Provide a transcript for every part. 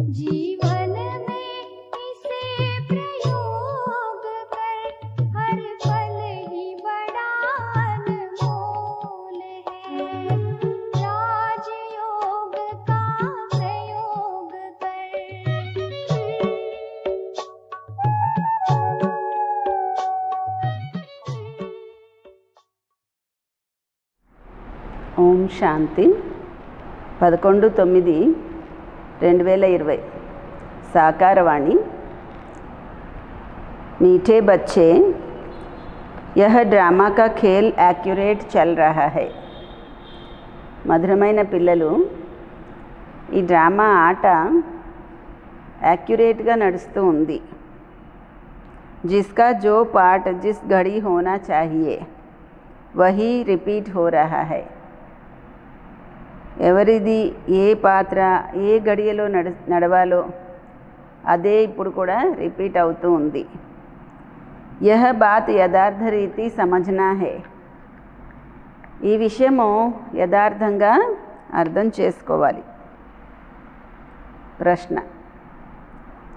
जीवन में इसे प्रयोग कर हर पल ही बड़ा अनमोल है। राजयोग का प्रयोग कर। ఓం శాంతి 11/9/2020 साकारवाणी। मीठे बच्चे, यह ड्रामा का खेल एक्यूरेट चल रहा है। మధురమైన పిల్లలు, ఈ డ్రామా ఆట యాక్యురేట్గా నడుస్తూ ఉంది। जिसका जो पार्ट जिस घड़ी होना चाहिए वही रिपीट हो रहा है। ఎవరిది ఏ పాత్ర ఏ గడియలో నడవాలో అదే ఇప్పుడు కూడా రిపీట్ అవుతూ ఉంది। యహ బాత్ యథార్థ రీతి సమజ్నా హై। ఈ విషయము యథార్థంగా అర్థం చేసుకోవాలి। ప్రశ్న,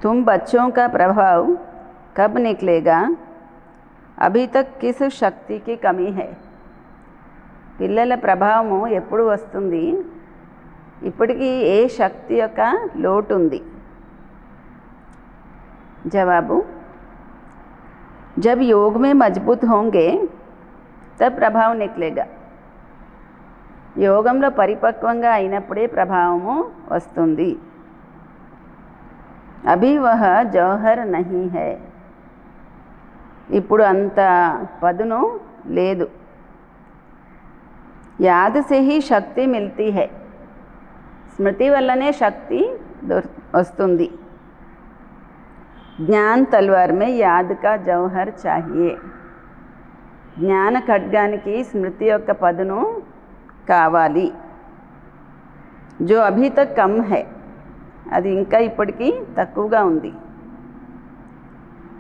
तुम बच्चों का प्रभाव कब निकलेगा? अभी तक किस शक्ति की कमी है? పిల్లల ప్రభావము ఎప్పుడు వస్తుంది? ఇప్పటికీ ఏ శక్తి యొక్క లోటు ఉంది? జవాబు, जब योग में मजबूत होंगे तब ప్రభాव निकलेगा। యోగంలో పరిపక్వంగా అయినప్పుడే ప్రభావము వస్తుంది। అభి వహ జౌహర్ నహీ హై। ఇప్పుడు అంత పదును లేదు। याद से ही शक्ति मिलती है। स्मृति वल्लने शक्ति वस्तुंदी। ज्ञान तलवार में याद का जौहर चाहिए। ज्ञान खड्गानिकी स्मृति యొక్క పదును కావాలి। जो अभी तक कम है, అది ఇంకా ఇప్పటికీ తక్కువగా ఉంది।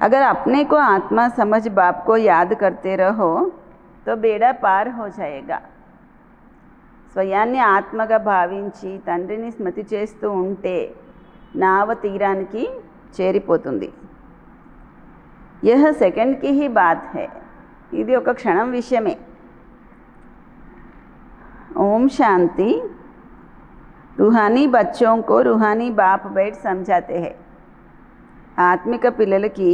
अगर अपने को आत्मा समझ बाप को याद करते रहो तो बेड़ा पार हो जाएगा। స్వయాన్ని ఆత్మగా భావించి తండ్రిని స్మృతి చేస్తూ ఉంటే నావ తీరానికి చేరిపోతుంది। యహ సెకండ్ కి హీ బాత్ హై। ఇది ఒక క్షణం విషయమే। ఓం శాంతి। रूहानी बच्चों को रूहानी बाप बैठ समझाते हैं। ఆత్మిక పిల్లలకి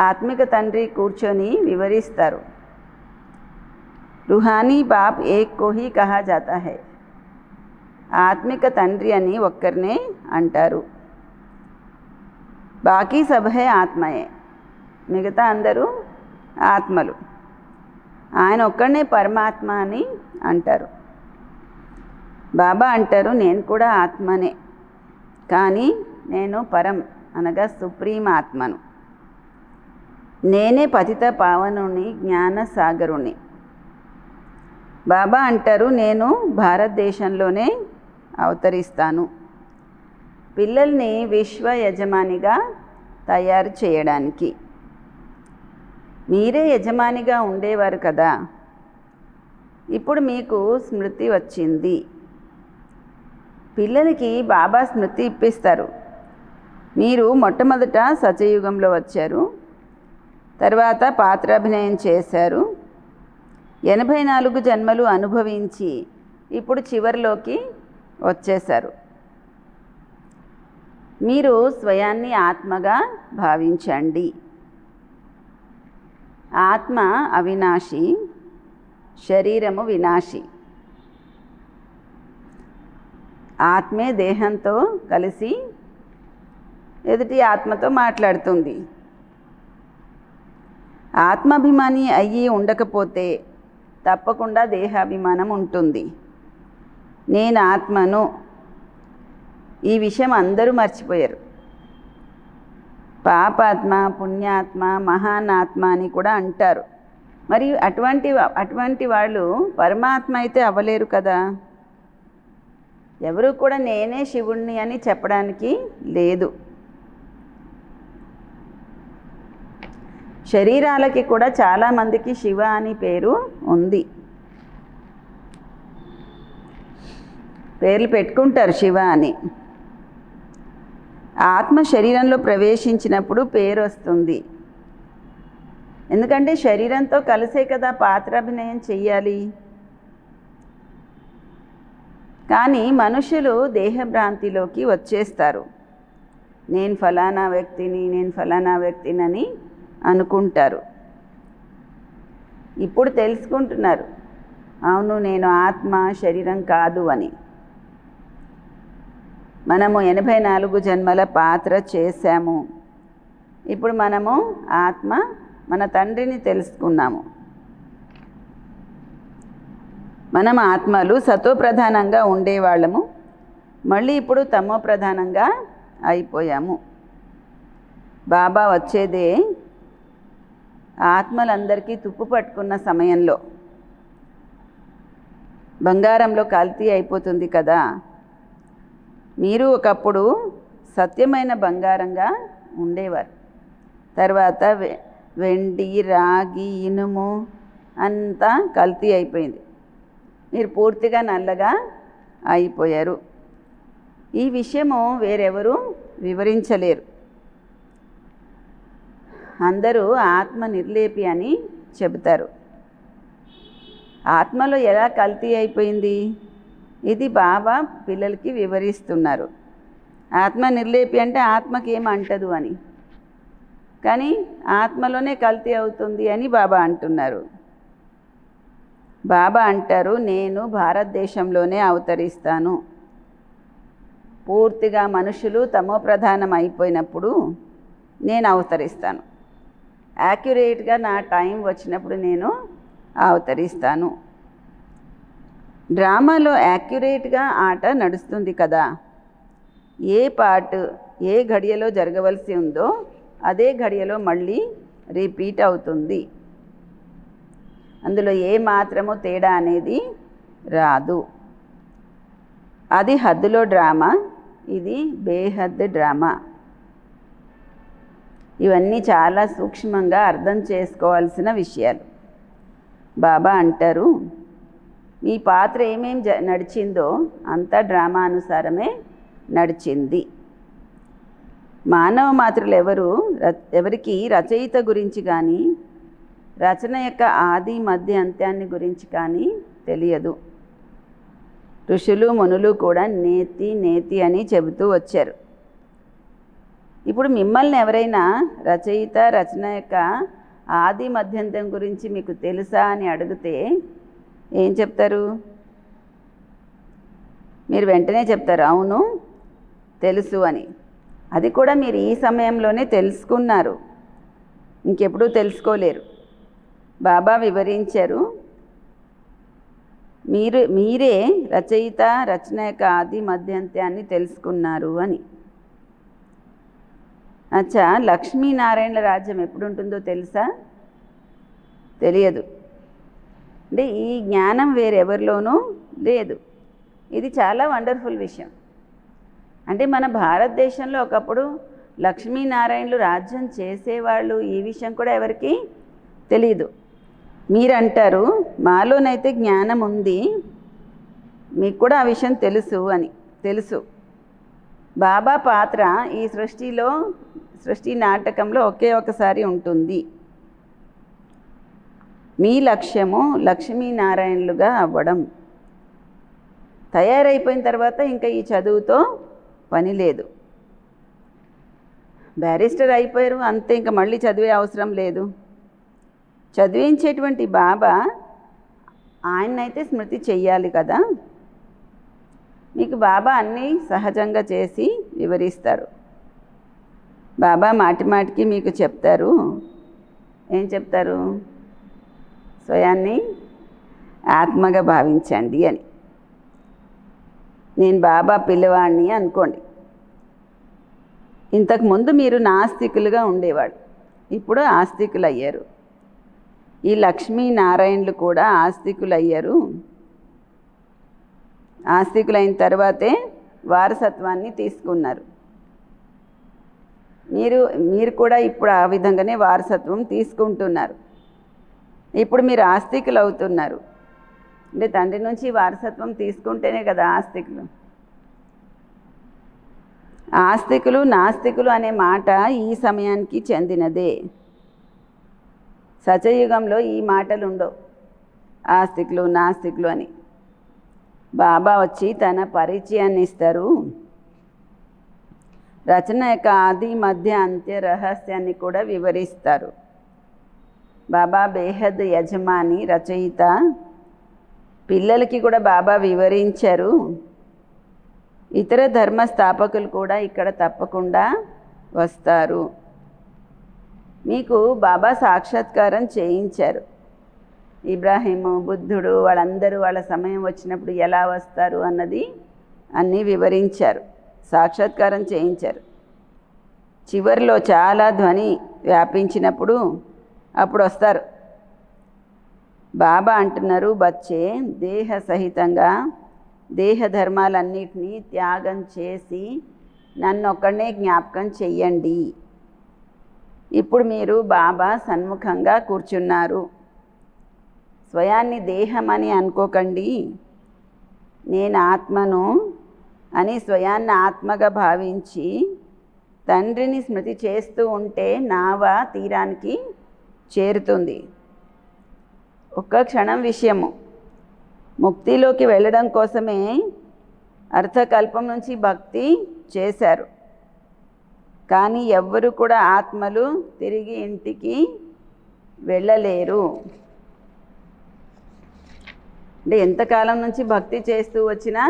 ఆత్మిక తండ్రి కూర్చొని వివరిస్తారు। रूहानी बाप एक को ही कहा जाता है। ఆత్మిక తండ్రి అని ఒక్కరినే అంటారు। బాకీ సబ్ హై ఆత్మయే। మిగతా అందరూ ఆత్మలు। ఆయన ఒక్కడనే పరమాత్మ అని అంటారు। బాబా అంటారు, నేను కూడా ఆత్మనే, కానీ నేను పరం అనగా సుప్రీం ఆత్మను। నేనే పతిత పావనుని, జ్ఞాన సాగరుని। బాబా అంటారు, నేను భారతదేశంలోనే అవతరిస్తాను పిల్లల్ని విశ్వ యజమానిగా తయారు చేయడానికి। మీరే యజమానిగా ఉండేవారు కదా, ఇప్పుడు మీకు స్మృతి వచ్చింది। పిల్లలకి బాబా స్మృతి ఇప్పిస్తారు। మీరు మొట్టమొదట సత్యయుగంలో వచ్చారు, తర్వాత పాత్రాభినయం చేశారు, 84 జన్మలు అనుభవించి ఇప్పుడు చివరిలోకి వచ్చేశారు। మీరు స్వయాన్ని ఆత్మగా భావించండి। ఆత్మ అవినాశి, శరీరము వినాశి। ఆత్మే దేహంతో కలిసి ఎదుటి ఆత్మతో మాట్లాడుతుంది। ఆత్మాభిమాని అయ్యి ఉండకపోతే తప్పకుండా దేహాభిమానం ఉంటుంది। నేను ఆత్మను, ఈ విషయం అందరూ మర్చిపోయారు। పాపాత్మ, పుణ్యాత్మ, మహానాత్మ అని కూడా అంటారు। మరి అటువంటి వాళ్ళు పరమాత్మ అయితే అవ్వలేరు కదా। ఎవరు కూడా నేనే శివుణ్ణి అని చెప్పడానికి లేదు। శరీరాలకి కూడా చాలామందికి శివ అని పేరు ఉంది। పేర్లు పెట్టుకుంటారు శివ అని। ఆత్మ శరీరంలో ప్రవేశించినప్పుడు పేరు వస్తుంది. ఎందుకంటే శరీరంతో కలిసే కదా పాత్రాభినయం చెయ్యాలి. కానీ మనుషులు దేహభ్రాంతిలోకి వచ్చేస్తారు. నేను ఫలానా వ్యక్తిని అనుకుంటారు. ఇప్పుడు తెలుసుకుంటున్నారు, అవును నేను ఆత్మ, శరీరం కాదు అని. మనము 84 జన్మల పాత్ర చేశాము. ఇప్పుడు మనము ఆత్మ, మన తండ్రిని తెలుసుకున్నాము. మనం ఆత్మలు సతోప్రధానంగా ఉండేవాళ్ళము, మళ్ళీ ఇప్పుడు తమో ప్రధానంగా అయిపోయాము. బాబా వచ్చేదే ఆత్మలందరికీ తుప్పు పట్టుకున్న సమయంలో. బంగారంలో కల్తీ అయిపోతుంది కదా. మీరు ఒకప్పుడు సత్యమైన బంగారంగా ఉండేవారు. తర్వాత వెండి, రాగి, ఇనుము అంతా కల్తీ అయిపోయింది. మీరు పూర్తిగా నల్లగా అయిపోయారు. ఈ విషయము వేరెవరూ వివరించలేరు. అందరూ ఆత్మ నిర్లేపి అని చెబుతారు. ఆత్మలో ఎలా కల్తీ అయిపోయింది, ఇది బాబా పిల్లలకి వివరిస్తున్నారు. ఆత్మ నిర్లేపి అంటే ఆత్మకి ఏమంటదు అని, కానీ ఆత్మలోనే కల్తీ అవుతుంది అని బాబా అంటున్నారు. బాబా అంటారు, నేను భారతదేశంలోనే అవతరిస్తాను. పూర్తిగా మనుషులు తమో ప్రధానం అయిపోయినప్పుడు నేను అవతరిస్తాను. యాక్యురేట్గా నా టైం వచ్చినప్పుడు నేను అవతరిస్తాను. డ్రామాలో యాక్యురేట్గా ఆట నడుస్తుంది కదా. ఏ పార్ట్ ఏ ఘడియలో జరగవలసి ఉందో అదే ఘడియలో మళ్ళీ రిపీట్ అవుతుంది. అందులో ఏ మాత్రమో తేడా అనేది రాదు. అది హద్దులో డ్రామా, ఇది బేహద్ డ్రామా. ఇవన్నీ చాలా సూక్ష్మంగా అర్థం చేసుకోవాల్సిన విషయాలు. బాబా అంటారు, మీ పాత్ర ఏమేం నడిచిందో అంతా డ్రామా అనుసారమే నడిచింది. మానవ మాత్రలు ఎవరికి రచయిత గురించి కానీ రచన యొక్క ఆది మధ్య అంత్యాన్ని గురించి కానీ తెలియదు. ఋషులు మునులు కూడా నేతి నేతి అని చెబుతూ వచ్చారు. ఇప్పుడు మిమ్మల్ని ఎవరైనా రచయిత రచన యొక్క ఆది మధ్యంతం గురించి మీకు తెలుసా అని అడిగితే ఏం చెప్తారు? మీరు వెంటనే చెప్తారు, అవును తెలుసు అని. అది కూడా మీరు ఈ సమయంలోనే తెలుసుకున్నారు, ఇంకెప్పుడూ తెలుసుకోలేరు. బాబా వివరించారు, మీరే రచయిత రచన యొక్క ఆది మధ్యంత్యాన్ని తెలుసుకున్నారు అని. అచ్చా, లక్ష్మీనారాయణల రాజ్యం ఎప్పుడు ఉంటుందో తెలుసా? తెలియదు. అంటే ఈ జ్ఞానం వేరెవరిలోనూ లేదు. ఇది చాలా వండర్ఫుల్ విషయం. అంటే మన భారతదేశంలో ఒకప్పుడు లక్ష్మీనారాయణలు రాజ్యం చేసేవాళ్ళు, ఈ విషయం కూడా ఎవరికి తెలీదు. మీరంటారు మాలోనైతే జ్ఞానం ఉంది, మీకు కూడా ఆ విషయం తెలుసు అని. తెలుసు. బాబా పాత్ర ఈ సృష్టి నాటకంలో ఒకే ఒకసారి ఉంటుంది. మీ లక్ష్యము లక్ష్మీనారాయణలుగా అవ్వడం. తయారైపోయిన తర్వాత ఇంకా ఈ చదువుతో పని లేదు. బ్యారిస్టర్ అయిపోయారు అంతే, ఇంకా మళ్ళీ చదివే అవసరం లేదు. చదివించేటువంటి బాబా ఆయన్నైతే స్మృతి చెయ్యాలి కదా. మీకు బాబా అన్నీ సహజంగా చేసి వివరిస్తారు. బాబా మాటి మాటికి మీకు చెప్తారు, ఏం చెప్తారు? స్వయాన్ని ఆత్మగా భావించండి అని. నేను బాబా పిల్లవాడిని అనుకోండి. ఇంతకుముందు మీరు నాస్తికులుగా ఉండేవాడు, ఇప్పుడు ఆస్తికులు అయ్యారు. ఈ లక్ష్మీనారాయణలు కూడా ఆస్తికులు అయ్యారు. ఆస్తికులైన తర్వాతే వారసత్వాన్ని తీసుకున్నారు. మీరు కూడా ఇప్పుడు ఆ విధంగానే వారసత్వం తీసుకుంటున్నారు. ఇప్పుడు మీరు ఆస్తికులు అవుతున్నారు. అంటే తండ్రి నుంచి వారసత్వం తీసుకుంటేనే కదా ఆస్తికులు. ఆస్తికులు నాస్తికులు అనే మాట ఈ సమయానికి చెందినదే. సత్యయుగంలో ఈ మాటలు ఉండవు, ఆస్తికులు నాస్తికులు అని. బాబా వచ్చి తన పరిచయాన్ని ఇస్తారు. రచన యొక్క ఆది మధ్య అంత్య రహస్యాన్ని కూడా వివరిస్తారు. బాబా బేహద్ యజమాని, రచయిత. పిల్లలకి కూడా బాబా వివరించారు. ఇతర ధర్మ స్థాపకులు కూడా ఇక్కడ తప్పకుండా వస్తారు. మీకు బాబా సాక్షాత్కారం చేయించారు. ఇబ్రాహీము, బుద్ధుడు వాళ్ళందరూ వాళ్ళ సమయం వచ్చినప్పుడు ఎలా వస్తారు అన్నది అన్నీ వివరించారు, సాక్షాత్కారం చేయించారు. చివరిలో చాలా ధ్వని వ్యాపించినప్పుడు అప్పుడు వస్తారు. బాబా అంటున్నారు, బచ్చే దేహ సహితంగా దేహ ధర్మాలన్నిటినీ త్యాగం చేసి నన్ను ఒక్కడనే జ్ఞాపకం చెయ్యండి. ఇప్పుడు మీరు బాబా సన్ముఖంగా కూర్చున్నారు. స్వయాన్ని దేహం అని అనుకోకండి. నేను ఆత్మను అని స్వయాన్ని ఆత్మగా భావించి తండ్రిని స్మృతి చేస్తూ ఉంటే నావ తీరానికి చేరుతుంది. ఒక్క క్షణం విషయము. ముక్తిలోకి వెళ్ళడం కోసమే అర్థకల్పం నుంచి భక్తి చేశారు. కానీ ఎవ్వరు కూడా ఆత్మలు తిరిగి ఇంటికి వెళ్ళలేరు. అంటే ఎంతకాలం నుంచి భక్తి చేస్తూ వచ్చినా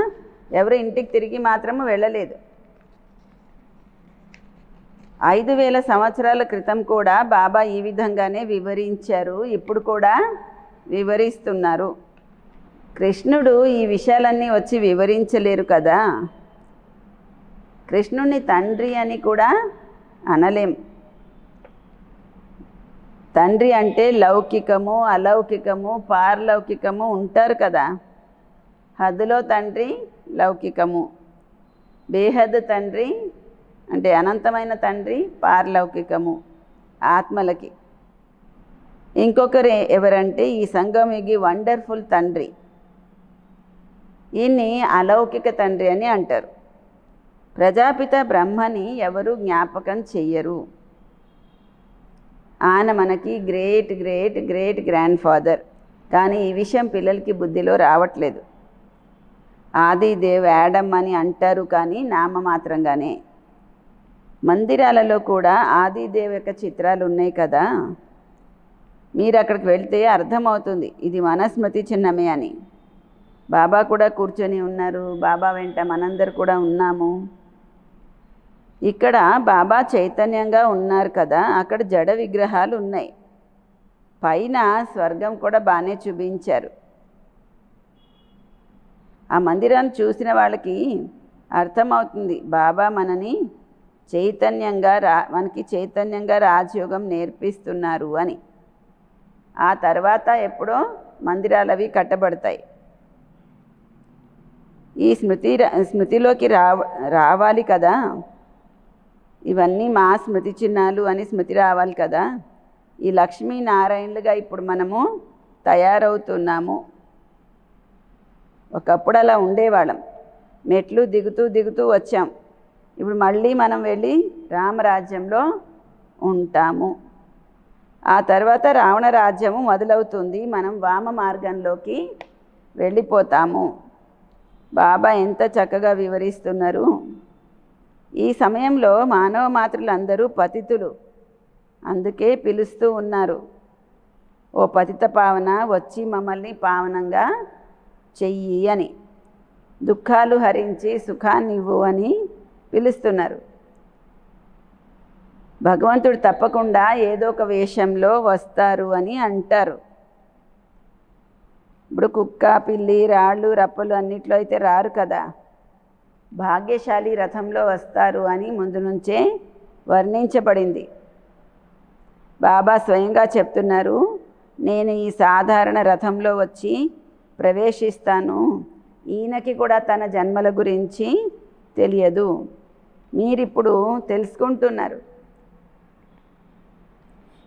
ఎవరు ఇంటికి తిరిగి మాత్రము వెళ్ళలేదు. 5000 సంవత్సరాల క్రితం కూడా బాబా ఈ విధంగానే వివరించారు. ఇప్పుడు కూడా వివరిస్తున్నారు. కృష్ణుడు ఈ విషయాలన్నీ వచ్చి వివరించలేరు కదా. కృష్ణుడిని తండ్రి అని కూడా అనలేం. తండ్రి అంటే లౌకికము, అలౌకికము, పారలౌకికము ఉంటారు కదా. హద్దులో తండ్రి లౌకికము, బేహద్ తండ్రి అంటే అనంతమైన తండ్రి పారలౌకికము ఆత్మలకి. ఇంకొకరు ఎవరంటే ఈ సంగమయుగి వండర్ఫుల్ తండ్రి, ఈయన్ని అలౌకిక తండ్రి అని అంటారు. ప్రజాపిత బ్రహ్మని ఎవరు జ్ఞాపకం చెయ్యరు. ఆయన మనకి great great great grand father. కానీ ఈ విషయం పిల్లలకి బుద్ధిలో రావట్లేదు. ఆదిదేవ్ యాడమ్ అని అంటారు, కానీ నామమాత్రంగానే. మందిరాలలో కూడా ఆదిదేవ్ యొక్క చిత్రాలు ఉన్నాయి కదా. మీరు అక్కడికి వెళ్తే అర్థమవుతుంది ఇది మన స్మృతి చిహ్నమే అని. బాబా కూడా కూర్చొని ఉన్నారు, బాబా వెంట మనందరు కూడా ఉన్నాము. ఇక్కడ బాబా చైతన్యంగా ఉన్నారు కదా, అక్కడ జడ విగ్రహాలు ఉన్నాయి. పైన స్వర్గం కూడా బాగానే చూపించారు. ఆ మందిరాన్ని చూసిన వాళ్ళకి అర్థమవుతుంది బాబా మనకి చైతన్యంగా రాజయోగం నేర్పిస్తున్నారు అని. ఆ తర్వాత ఎప్పుడో మందిరాలు అవి కట్టబడతాయి. ఈ స్మృతిలోకి రావాలి కదా. ఇవన్నీ మా స్మృతి చిహ్నాలు అని స్మృతి రావాలి కదా. ఈ లక్ష్మీనారాయణులుగా ఇప్పుడు మనము తయారవుతున్నాము. ఒకప్పుడు అలా ఉండేవాళ్ళం, మెట్లు దిగుతూ దిగుతూ వచ్చాం. ఇప్పుడు మళ్ళీ మనం వెళ్ళి రామరాజ్యంలో ఉంటాము. ఆ తర్వాత రావణ రాజ్యము మొదలవుతుంది. మనం వామ మార్గంలోకి వెళ్ళిపోతాము. బాబా ఎంత చక్కగా వివరిస్తున్నారు. ఈ సమయంలో మానవ మాతృలందరూ పతితులు, అందుకే పిలుస్తూ ఉన్నారు. ఓ పతిత పావన, వచ్చి మమ్మల్ని పావనంగా చెయ్యి అని. దుఃఖాలు హరించి సుఖాన్నివ్వు అని పిలుస్తున్నారు. భగవంతుడు తప్పకుండా ఏదో ఒక వేషంలో వస్తారు అని అంటారు. ఇప్పుడు కుక్క, పిల్లి, రాళ్ళు, రప్పలు అన్నిట్లో అయితే రారు కదా. భాగ్యశాలి రథంలో వస్తారు అని ముందు నుంచే వర్ణించబడింది. బాబా స్వయంగా చెప్తున్నారు, నేను ఈ సాధారణ రథంలో వచ్చి ప్రవేశిస్తాను. ఈయనకి కూడా తన జన్మల గురించి తెలియదు. మీరిప్పుడు తెలుసుకుంటున్నారు.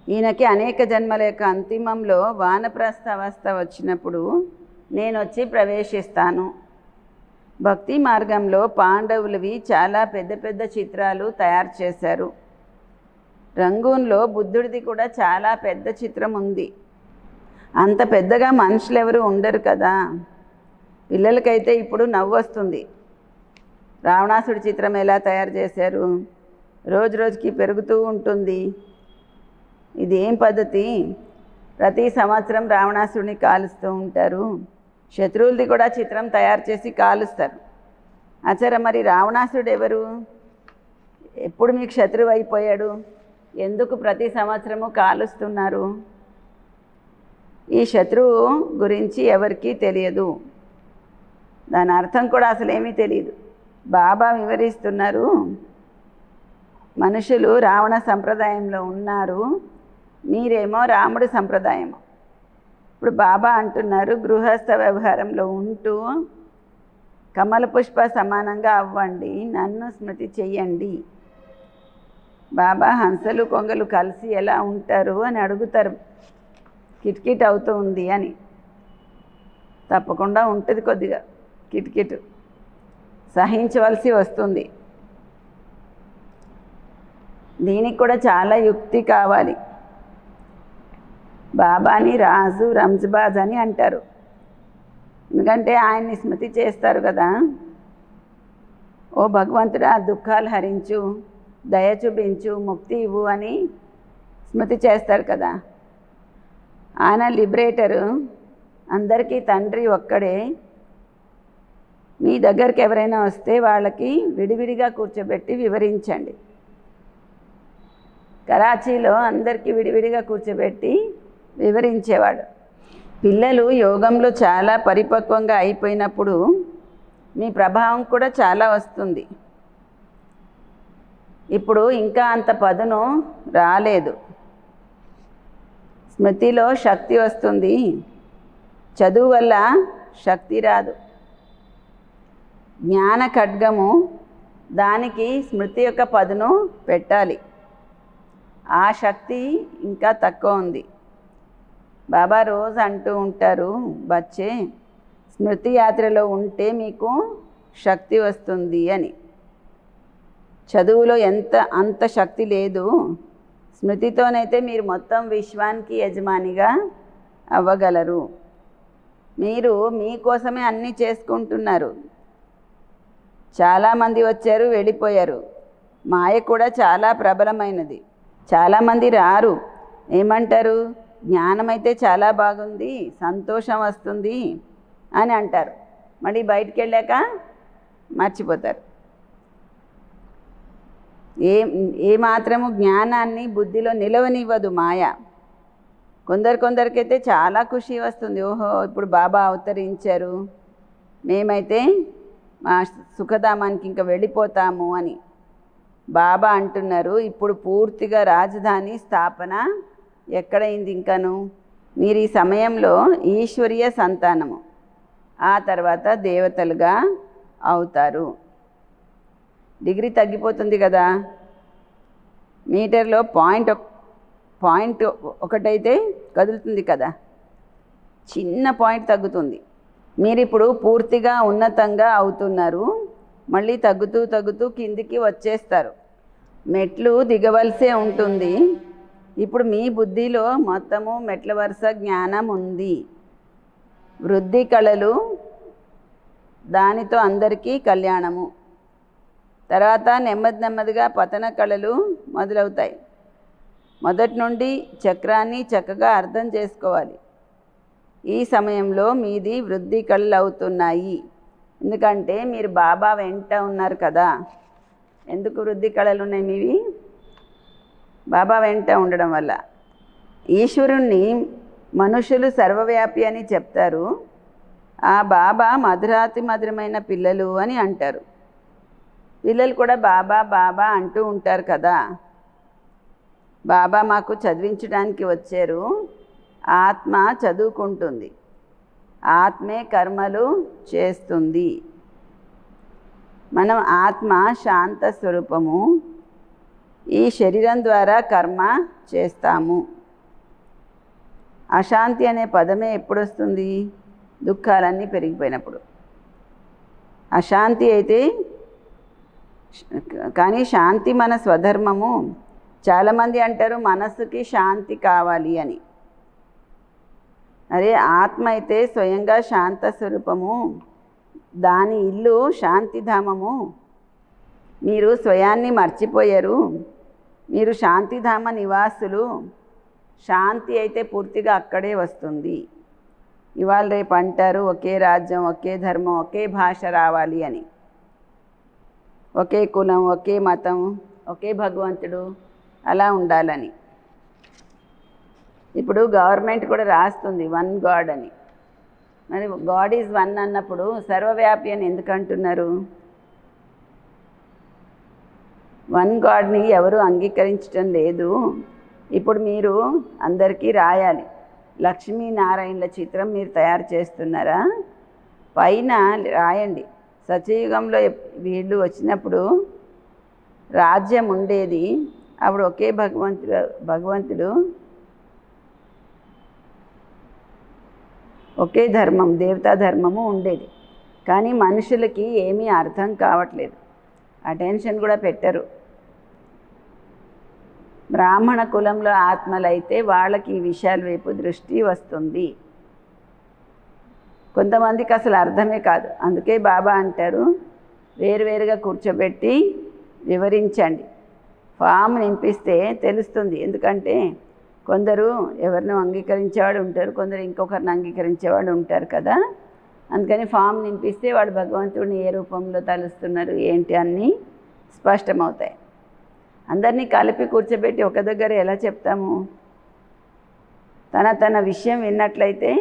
ఈయనకి అనేక జన్మల యొక్క అంతిమంలో వానప్రస్థ అవస్థ వచ్చినప్పుడు నేను వచ్చి ప్రవేశిస్తాను. భక్తి మార్గంలో పాండవులవి చాలా పెద్ద పెద్ద చిత్రాలు తయారు చేశారు. రంగూన్లో బుద్ధుడిది కూడా చాలా పెద్ద చిత్రం ఉంది. అంత పెద్దగా మనుషులు ఎవరు ఉండరు కదా. పిల్లలకైతే ఇప్పుడు నవ్వు వస్తుంది. రావణాసుడి చిత్రం ఎలా తయారు చేశారు, రోజు రోజుకి పెరుగుతూ ఉంటుంది. ఇది ఏం పద్ధతి? ప్రతి సంవత్సరం రావణాసుడిని కాలుస్తూ ఉంటారు. శత్రువులది కూడా చిత్రం తయారు చేసి కాలుస్తారు. ఆచార్య, మరి రావణాసుడు ఎవరు? ఎప్పుడు మీకు శత్రువు అయిపోయాడు? ఎందుకు ప్రతి సంవత్సరము కాలుస్తున్నారు? ఈ శత్రువు గురించి ఎవరికీ తెలియదు. దాని అర్థం కూడా అసలు ఏమీ తెలియదు. బాబా వివరిస్తున్నారు, మనుషులు రావణ సంప్రదాయంలో ఉన్నారు, మీరేమో రాముడి సంప్రదాయం. ఇప్పుడు బాబా అంటున్నారు, గృహస్థ వ్యవహారంలో ఉంటూ కమల పుష్ప సమానంగా అవ్వండి, నన్ను స్మృతి చెయ్యండి. బాబా హంసలు కొంగలు కలిసి ఎలా ఉంటారు అని అడుగుతారు. కిట్కిట్ అవుతూ ఉంది అని. తప్పకుండా ఉంటుంది, కొద్దిగా కిట్కిట్ సహించవలసి వస్తుంది. దీనికి కూడా చాలా యుక్తి కావాలి. బాబాని రాజు రంజబాజ్ అని అంటారు, ఎందుకంటే ఆయన్ని స్మృతి చేస్తారు కదా. ఓ భగవంతుడా, దుఃఖాలు హరించు, దయ చూపించు, ముక్తి ఇవ్వు అని స్మృతి చేస్తారు కదా. ఆయన లిబరేటరు, అందరికీ తండ్రి ఒక్కడే. మీ దగ్గరికి ఎవరైనా వస్తే వాళ్ళకి విడివిడిగా కూర్చోబెట్టి వివరించండి. కరాచీలో అందరికీ విడివిడిగా కూర్చోబెట్టి వివరించేవాడు. పిల్లలు యోగంలో చాలా పరిపక్వంగా అయిపోయినప్పుడు మీ ప్రభావం కూడా చాలా వస్తుంది. ఇప్పుడు ఇంకా అంత పదును రాలేదు. స్మృతిలో శక్తి వస్తుంది, చదువు వల్ల శక్తి రాదు. జ్ఞాన ఖడ్గము, దానికి స్మృతి యొక్క పదును పెట్టాలి. ఆ శక్తి ఇంకా తక్కువ ఉంది. బాబా రోజు అంటూ ఉంటారు, బచ్చే స్మృతి యాత్రలో ఉంటే మీకు శక్తి వస్తుంది అని. చదువులో అంత శక్తి లేదు. స్మృతితోనైతే మీరు మొత్తం విశ్వానికి యజమానిగా అవ్వగలరు. మీరు మీకోసమే అన్నీ చేసుకుంటున్నారు. చాలామంది వచ్చారు, వెళ్ళిపోయారు. మాయ కూడా చాలా ప్రబలమైనది. చాలామంది రారు. ఏమంటారు? జ్ఞానం అయితే చాలా బాగుంది, సంతోషం వస్తుంది అని అంటారు. మళ్ళీ బయటికి వెళ్ళాక మర్చిపోతారు. ఏ మాత్రము జ్ఞానాన్ని బుద్ధిలో నిలవనివ్వదు మాయ. కొందరికైతే చాలా ఖుషి వస్తుంది. ఓహో, ఇప్పుడు బాబా అవతరించారు, మేమైతే మా సుఖధామానికి ఇంకా వెళ్ళిపోతాము అని. బాబా అంటున్నారు, ఇప్పుడు పూర్తిగా రాజధాని స్థాపన ఎక్కడైంది ఇంకాను? మీరు ఈ సమయంలో ఈశ్వరీయ సంతానము, ఆ తర్వాత దేవతలుగా అవుతారు. డిగ్రీ తగ్గిపోతుంది కదా. మీటర్లో పాయింట్ ఒకటైతే కదులుతుంది కదా, చిన్న పాయింట్ తగ్గుతుంది. మీరు ఇప్పుడు పూర్తిగా ఉన్నతంగా అవుతున్నారు. మళ్ళీ తగ్గుతూ కిందికి వచ్చేస్తారు. మెట్లు దిగవలసే ఉంటుంది. ఇప్పుడు మీ బుద్ధిలో మొత్తము మెట్ల వరుస జ్ఞానం ఉంది. వృద్ధి కళలు, దానితో అందరికీ కళ్యాణము. తర్వాత నెమ్మదిగా పతన కళలు మొదలవుతాయి. మొదటి నుండి చక్రాన్ని చక్కగా అర్థం చేసుకోవాలి. ఈ సమయంలో మీది వృద్ధి కళలు అవుతున్నాయి. ఎందుకంటే మీరు బాబా వెంట ఉన్నారు కదా. ఎందుకు వృద్ధి కళలు ఉన్నాయి మీవి? బాబా వెంట ఉండడం వల్ల. ఈశ్వరుణ్ణి మనుషులు సర్వవ్యాపి అని చెప్తారు. ఆ బాబా మధురాతి మధురమైన పిల్లలు అని అంటారు. పిల్లలు కూడా బాబా బాబా అంటూ ఉంటారు కదా. బాబా మాకు చదివించడానికి వచ్చారు. ఆత్మ చదువుకుంటుంది, ఆత్మే కర్మలు చేస్తుంది. మనం ఆత్మ శాంత స్వరూపము. ఈ శరీరం ద్వారా కర్మ చేస్తాము. అశాంతి అనే పదమే ఎప్పుడు వస్తుంది? దుఃఖాలన్నీ పెరిగిపోయినప్పుడు. అశాంతి అయితే, కానీ శాంతి మన స్వధర్మము. చాలామంది అంటారు మనస్సుకి శాంతి కావాలి అని. అరే ఆత్మ అయితే స్వయంగా శాంత స్వరూపము, దాని ఇల్లు శాంతిధామము. మీరు స్వయాన్ని మర్చిపోయారు, మీరు శాంతిధామ నివాసులు. శాంతి అయితే పూర్తిగా అక్కడే వస్తుంది. ఇవాళ రేపు అంటారు ఒకే రాజ్యం, ఒకే ధర్మం, ఒకే భాష రావాలి అని, ఒకే కులం, ఒకే మతం, ఒకే భగవంతుడు అలా ఉండాలని. ఇప్పుడు గవర్నమెంట్ కూడా రాస్తుంది వన్ గాడ్ అని. మరి గాడ్ ఈజ్ వన్ అన్నప్పుడు సర్వవ్యాపి అని ఎందుకు అంటున్నారు? వన్ గాడ్ని ఎవరు అంగీకరించడం లేదు. ఇప్పుడు మీరు అందరికీ రాయాలి. లక్ష్మీనారాయణల చిత్రం మీరు తయారు చేస్తున్నారా? పైన రాయండి, సత్యయుగంలో వీళ్ళు వచ్చినప్పుడు రాజ్యం ఉండేది, అప్పుడు ఒకే భగవంతుడు ఒకే ధర్మం, దేవతా ధర్మము ఉండేది. కానీ మనుషులకి ఏమీ అర్థం కావట్లేదు, అటెన్షన్ కూడా పెట్టరు. బ్రాహ్మణ కులంలో ఆత్మలైతే వాళ్ళకి ఈ విషయాల వైపు దృష్టి వస్తుంది. కొంతమందికి అసలు అర్థమే కాదు. అందుకే బాబా అంటారు వేరువేరుగా కూర్చోబెట్టి వివరించండి. ఫామ్ నింపిస్తే తెలుస్తుంది. ఎందుకంటే కొందరు ఎవరినో అంగీకరించేవాడు ఉంటారు, కొందరు ఇంకొకరిని అంగీకరించేవాడు ఉంటారు కదా. అందుకని ఫామ్ నింపిస్తే వాడు భగవంతుడిని ఏ రూపంలో తలుస్తున్నారు ఏంటి అన్నీ స్పష్టమవుతాయి. అందరినీ కలిపి కూర్చోబెట్టి ఒక దగ్గర ఎలా చెప్తాము? తన విషయం విన్నట్లయితే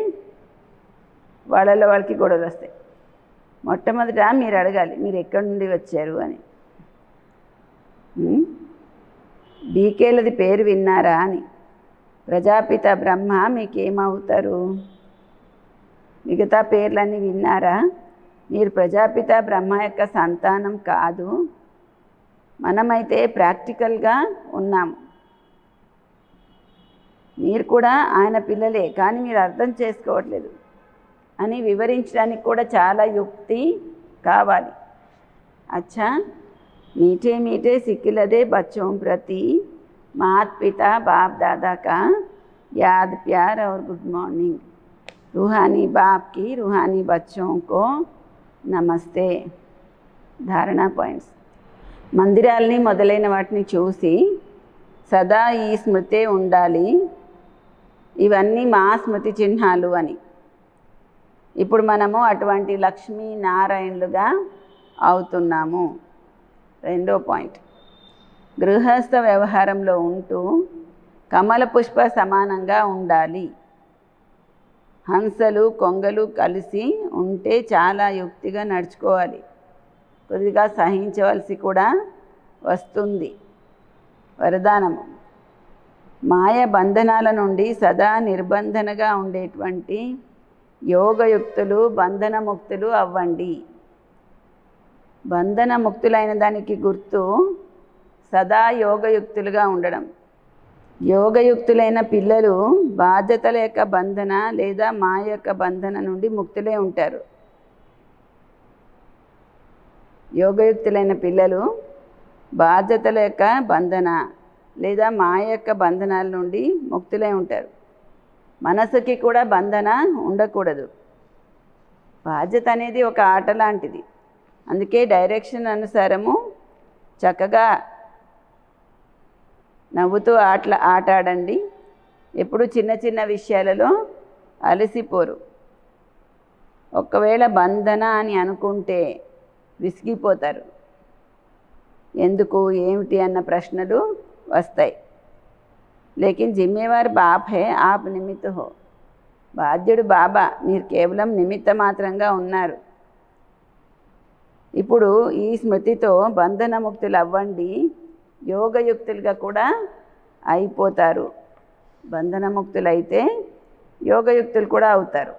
వాళ్ళకి గొడవలు వస్తాయి. మొట్టమొదట మీరు అడగాలి మీరు ఎక్కడి నుండి వచ్చారు అని. బీకేలది పేరు విన్నారా అని. ప్రజాపిత బ్రహ్మ మీకేమవుతారు? మిగతా పేర్లన్నీ విన్నారా? మీరు ప్రజాపిత బ్రహ్మ యొక్క సంతానం కాదు. మనమైతే ప్రాక్టికల్గా ఉన్నాము. మీరు కూడా ఆయన పిల్లలే, కానీ మీరు అర్థం చేసుకోవట్లేదు అని వివరించడానికి కూడా చాలా యుక్తి కావాలి. అచ్చా, मीठे मीठे सिखिलदे बच्चों प्रति माता पिता बाप दादा का याद प्यार और गुड मॉर्निंग. रूहानी बाप की रूहानी बच्चों को నమస్తే. ధారణా పాయింట్స్. మందిరాల్ని మొదలైన వాటిని చూసి సదా ఈ స్మృతే ఉండాలి, ఇవన్నీ మా స్మృతి చిహ్నాలు అని. ఇప్పుడు మనము అటువంటి లక్ష్మీనారాయణులుగా అవుతున్నాము. రెండో పాయింట్, గృహస్థ వ్యవహారంలో ఉంటూ కమల పుష్ప సమానంగా ఉండాలి. హంసలు కొంగలు కలిసి ఉంటే చాలా యుక్తిగా నడుచుకోవాలి. కొద్దిగా సహించవలసి కూడా వస్తుంది. వరదానము, మాయ బంధనాల నుండి సదా నిర్బంధనగా ఉండేటువంటి యోగయుక్తులు బంధనముక్తులు అవ్వండి. బంధనముక్తులైన దానికి గుర్తు సదా యోగయుక్తులుగా ఉండడం. యోగయుక్తులైన పిల్లలు బాధ్యతల యొక్క బంధన లేదా మాయ యొక్క బంధన నుండి ముక్తులే ఉంటారు. యోగయుక్తులైన పిల్లలు బాధ్యతల యొక్క బంధన లేదా మాయ యొక్క బంధనాల నుండి ముక్తులై ఉంటారు. మనసుకి కూడా బంధన ఉండకూడదు. బాధ్యత అనేది ఒక ఆట లాంటిది. అందుకే డైరెక్షన్ అనుసారము చక్కగా నవ్వుతూ ఆట ఆడండి. ఎప్పుడు చిన్న చిన్న విషయాలలో అలసిపోరు. ఒకవేళ బంధన అని అనుకుంటే విసిగిపోతారు. ఎందుకు ఏమిటి అన్న ప్రశ్నలు వస్తాయి. లేకిన్ జిమ్మేవార్ బాప్ హే, ఆప్ నిమిత్త హో. బాధ్యుడు బాబా, మీరు కేవలం నిమిత్త మాత్రంగా ఉన్నారు. ఇప్పుడు ఈ స్మృతితో బంధనముక్తులు అవ్వండి, యోగయుక్తులుగా కూడా అయిపోతారు. బంధనముక్తులు అయితే యోగయుక్తులు కూడా అవుతారు.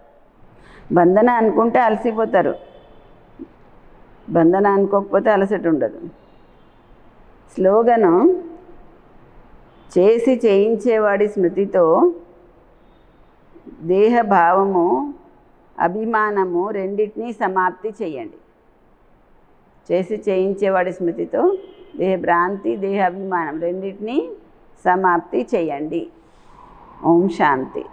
బంధన అనుకుంటే అలసిపోతారు, బంధన అనుకోకపోతే అలసట ఉండదు. స్లోగను, చేసి చేయించేవాడి స్మృతితో దేహభావము అభిమానము రెండింటినీ సమాప్తి చేయండి. చేసి చేయించేవాడి స్మృతితో దేహభ్రాంతి దేహాభిమానం రెండింటినీ సమాప్తి చేయండి. ఓం శాంతి.